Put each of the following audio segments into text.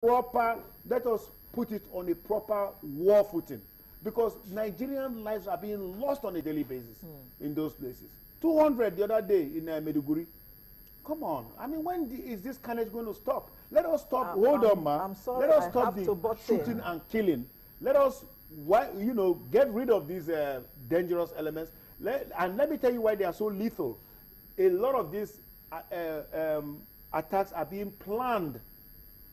let us put it on a proper war footing, because Nigerian lives are being lost on a daily basis in those places. 200 the other day in Meduguri. Come on. I mean, when is this carnage going to stop? Let us stop. Hold on, man. I'm sorry. Let us stop the shooting and killing. Let us, get rid of these dangerous elements. And let me tell you why they are so lethal. A lot of these attacks are being planned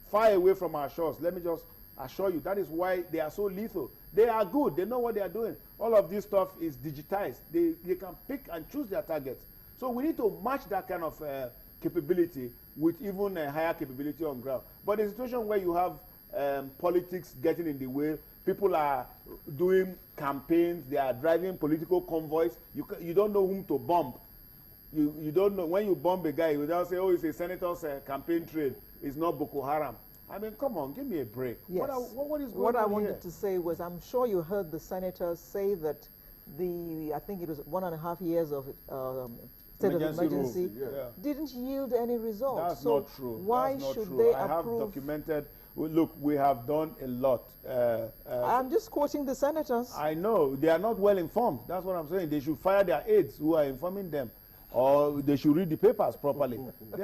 far away from our shores. Let me just assure you, that is why they are so lethal. They are good. They know what they are doing. All of this stuff is digitized. They can pick and choose their targets. So we need to match that kind of capability with even a higher capability on ground. But a situation where you have politics getting in the way, people are doing campaigns, they are driving political convoys, you don't know whom to bomb. You don't know. When you bomb a guy, you don't say, oh, it's a senator's campaign trail. It's not Boko Haram. I mean, come on, give me a break. Yes. What is going on What I here? wanted to say was, I'm sure you heard the senators say that I think it was 1.5 years of state of emergency didn't yield any results. That's not true. Why should they I have approve? Documented. Look, we have done a lot. I'm just quoting the senators. I know. They are not well informed. That's what I'm saying. They should fire their aides who are informing them. Or they should read the papers properly.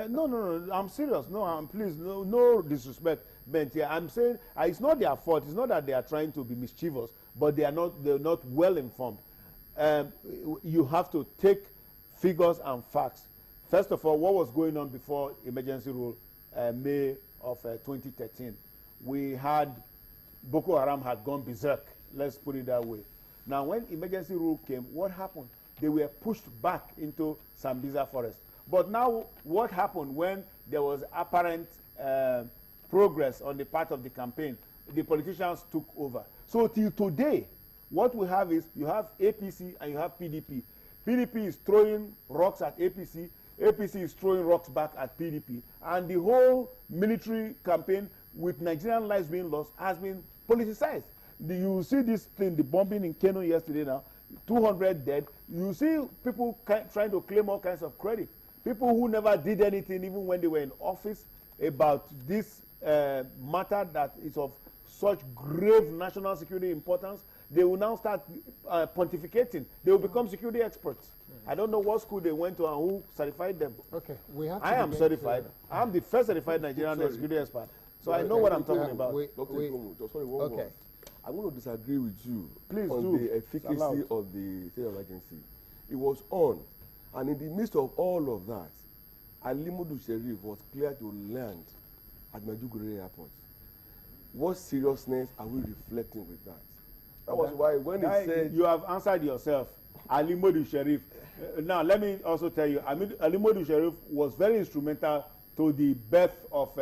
No, I'm serious. No, please, no disrespect meant here. I'm saying it's not their fault. It's not that they are trying to be mischievous, but they're not well informed. You have to take figures and facts. First of all, what was going on before emergency rule, May of 2013? We had Boko Haram had gone berserk. Let's put it that way. Now, when emergency rule came, what happened? They were pushed back into Sambisa forest. But now, what happened when there was apparent progress on the part of the campaign? The politicians took over. So till today, what we have is you have APC and you have PDP. PDP is throwing rocks at APC. APC is throwing rocks back at PDP. And the whole military campaign with Nigerian lives being lost has been politicized. You see this thing, the bombing in Kano yesterday now, 200 dead. You see people trying to claim all kinds of credit. People who never did anything even when they were in office about this matter that is of such grave national security importance, they will now start pontificating. They will become security experts. I don't know what school they went to and who certified them. Okay, we have to I am certified. I'm the first certified Nigerian security expert. So I know what I'm talking about. Okay. I'm going to disagree with you Please on the efficacy of the state of emergency. It was on, and in the midst of all of that, Ali Modu Sheriff was clear to land at Maiduguri Airport. What seriousness are we reflecting with that? That was why when he said... You have answered yourself. Ali Modu Sheriff. Now, let me also tell you, Ali Modu Sheriff was very instrumental to the birth of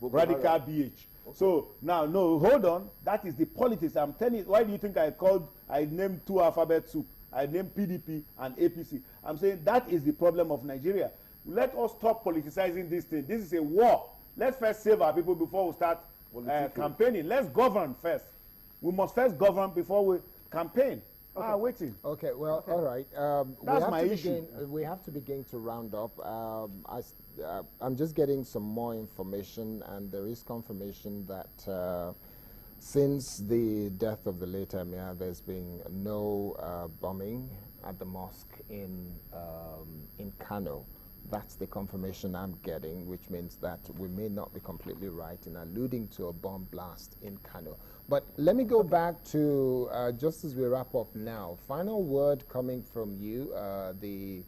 Radical BH. So now, no, hold on. That is the politics. I'm telling you. Why do you think I named two alphabet soup? I named PDP and APC. I'm saying that is the problem of Nigeria. Let us stop politicizing this thing. This is a war. Let's first save our people before we start campaigning. Let's govern first. We must first govern before we campaign. Okay. Waiting. Okay, well, all right. That's my issue. We have to begin to round up. I'm just getting some more information, and there is confirmation that since the death of the late Emir, there's been no bombing at the mosque in Kano. That's the confirmation I'm getting, which means that we may not be completely right in alluding to a bomb blast in Kano. But let me go back to, just as we wrap up now, final word coming from you, the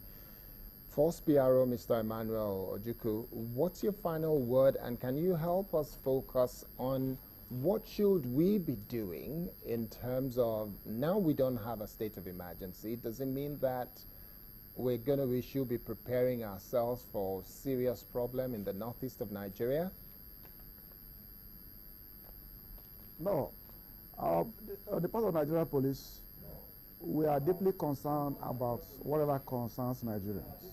Force PRO, Mr. Emmanuel Ojukwu. What's your final word, and can you help us focus on what should we be doing in terms of, now we don't have a state of emergency, does it mean that we should be preparing ourselves for serious problem in the northeast of Nigeria? No. The part of Nigeria Police, we are deeply concerned about whatever concerns Nigerians,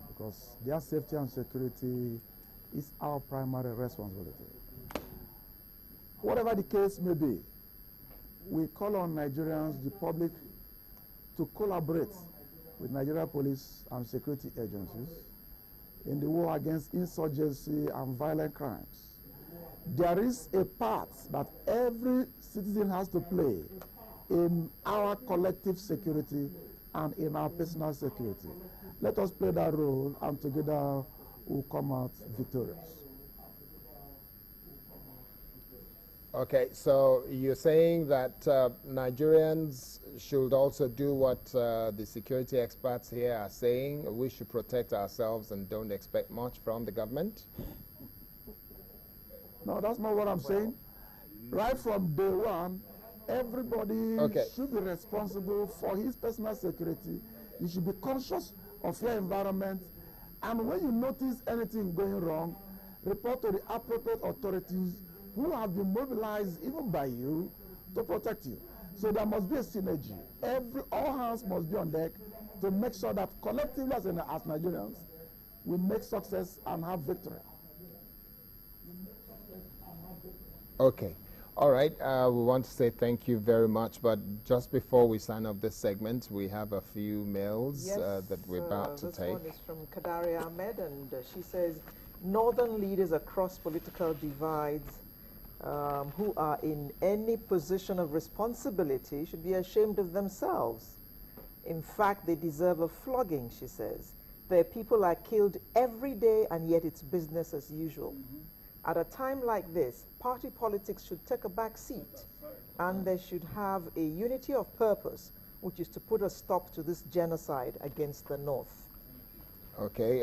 because their safety and security is our primary responsibility. Whatever the case may be, we call on Nigerians, the public, to collaborate with Nigeria Police and security agencies in the war against insurgency and violent crimes. there is a part that every citizen has to play in our collective security and in our personal security. Let us play that role, and together we'll come out victorious. Okay, so you're saying that Nigerians should also do what the security experts here are saying. We should protect ourselves and don't expect much from the government? No, that's not what I'm saying. Right from day one, everybody should be responsible for his personal security. You should be conscious of your environment. And when you notice anything going wrong, report to the appropriate authorities who have been mobilized even by you to protect you. So there must be a synergy. All hands must be on deck to make sure that collectively as Nigerians, we make success and have victory. Okay. All right. We want to say thank you very much, but just before we sign off this segment, we have a few mails that we're about to take. This one is from Kadari Ahmed, and she says, Northern leaders across political divides who are in any position of responsibility should be ashamed of themselves. In fact, they deserve a flogging, she says. Their people are killed every day, and yet it's business as usual. At a time like this, party politics should take a back seat, and they should have a unity of purpose, which is to put a stop to this genocide against the North. Okay,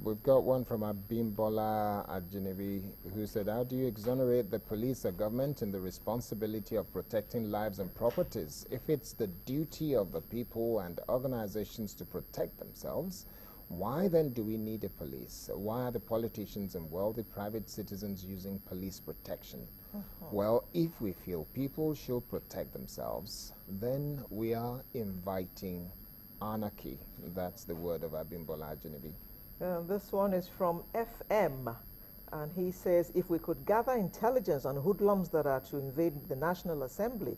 we've got one from Abimbola Ajinibi, who said, how do you exonerate the police or government in the responsibility of protecting lives and properties? If it's the duty of the people and organizations to protect themselves, why then do we need a police? Why are the politicians and wealthy private citizens using police protection? Well, if we feel people should protect themselves, then we are inviting anarchy. That's the word of Abimbola Ajinibi. This one is from FM, and he says, if we could gather intelligence on hoodlums that are to invade the National Assembly,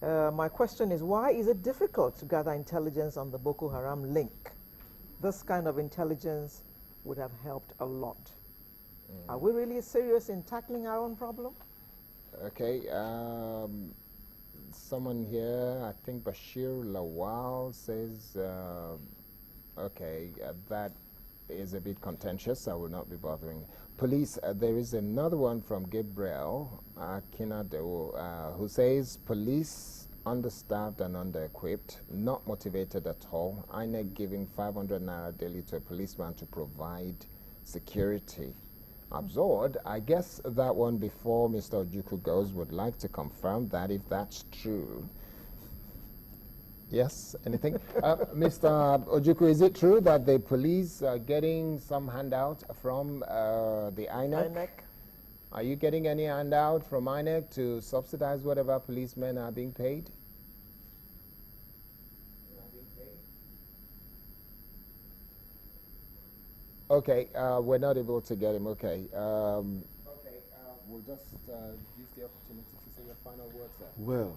my question is, why is it difficult to gather intelligence on the Boko Haram link? This kind of intelligence would have helped a lot. Are we really serious in tackling our own problem? Okay, someone here, I think Bashir Lawal says, that is a bit contentious. I will not be bothering. Police, there is another one from Gabriel Kinado, who says, police understaffed and under-equipped, not motivated at all. INEC giving 500 naira daily to a policeman to provide security. Absurd. I guess that one, before Mr. Ojukwu goes, would like to confirm that if that's true. Yes, anything? Mr. Ojukwu, is it true that the police are getting some handout from the INEC? Are you getting any handout from INEC to subsidize whatever policemen are being paid? Okay, we're not able to get him. Okay. We'll just use the opportunity to say your final words, sir. Well,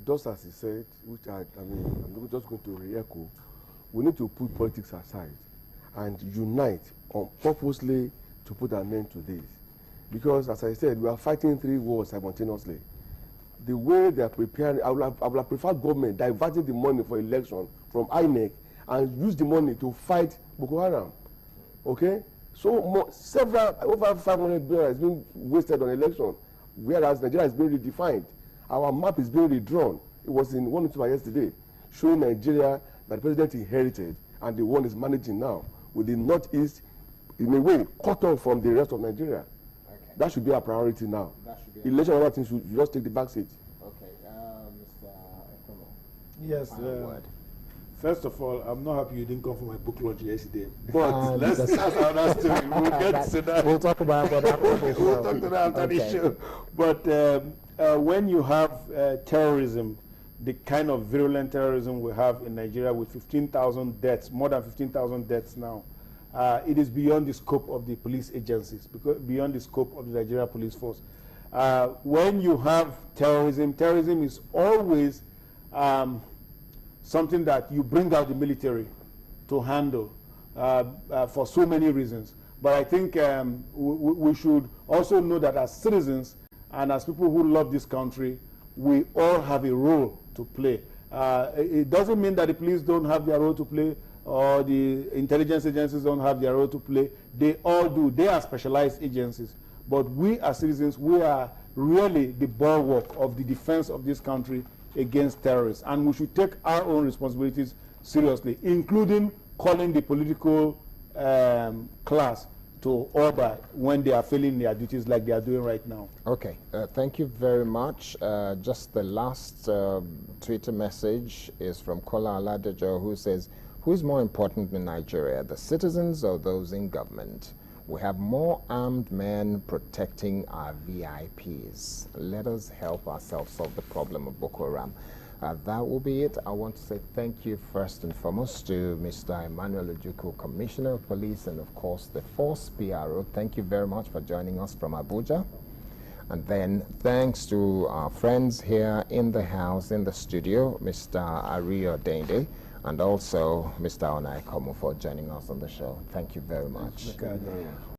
just as he said, which I'm just going to re-echo, we need to put politics aside and unite on purposely to put an end to this. Because, as I said, we are fighting 3 wars simultaneously. The way they are preparing, I would have preferred government diverting the money for election from INEC and use the money to fight Boko Haram. Okay? So over 500 billion has been wasted on election, whereas Nigeria is being redefined. Our map is being redrawn. It was in one newspaper yesterday, showing Nigeria that the president inherited and the one is managing now, with the Northeast, in a way, cut off from the rest of Nigeria. Okay. That should be our priority now. Election and other things should just take the back seat. Okay, Mr. Ekono. Yes. First of all, I'm not happy you didn't come for my book launch yesterday. But let's discuss another story. We'll get to that. We'll talk about that after the show. We'll talk to that after the show. But when you have terrorism, the kind of virulent terrorism we have in Nigeria with 15,000 deaths, more than 15,000 deaths now, it is beyond the scope of the police agencies, beyond the scope of the Nigeria Police Force. When you have terrorism is always something that you bring out the military to handle for so many reasons. But I think we should also know that as citizens and as people who love this country, we all have a role to play. It doesn't mean that the police don't have their role to play or the intelligence agencies don't have their role to play. They all do. They are specialized agencies. But we as citizens, we are really the bulwark of the defense of this country against terrorists. And we should take our own responsibilities seriously, including calling the political class to order when they are failing their duties like they are doing right now. Okay, thank you very much. Just the last Twitter message is from Kola Aladejo, who says, who is more important in Nigeria, the citizens or those in government? We have more armed men protecting our VIPs. Let us help ourselves solve the problem of Boko Haram. That will be it. I want to say thank you first and foremost to Mr. Emmanuel Ojukwu, Commissioner of Police, and of course the Force PRO. Thank you very much for joining us from Abuja. And then thanks to our friends here in the house, in the studio, Mr. Ario Dende, and also Mr. Onai Komu for joining us on the show. Thank you very much.